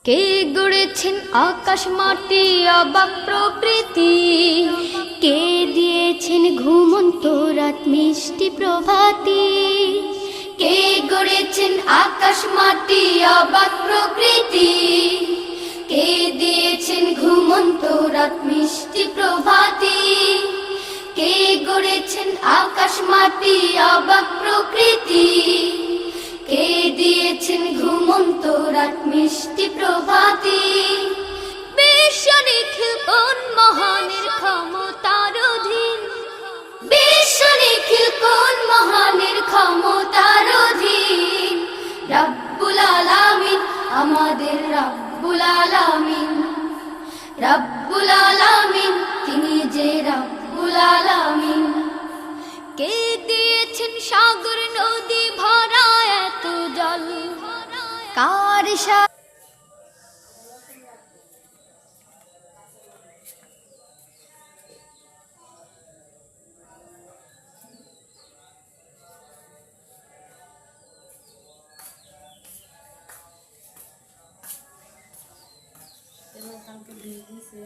কে গড়েছেন আকাশ মাটি অবাক প্রকৃতি, কে দিয়েছেন ঘুমন্ত রাত মিষ্টি প্রভাতি। কে গড়েছেন আকাশ মাটি অবাক প্রকৃতি, কে দিয়েছেন ঘুমন্ত রাত মিষ্টি প্রভাতি। কে গড়েছেন আকাশ মাটি অবাক প্রকৃতি, কে দিয়েছেন ঘুমন্ত রাত মিষ্টি প্রভাতি। বিশ্ব নিখিল কোন মহানের ক্ষমতার অধীন, বিশ্ব নিখিল কোন মহানের ক্ষমতার অধীন। রব্বুল আলামিন আমাদের রব্বুল আলামিন, রব্বুল আলামিন তিনি যে রব্বুল আলামিন। কে দিয়েছেন সাগর নদী ভরা এত জল, কার কালকে দিয়ে দিয়েছে।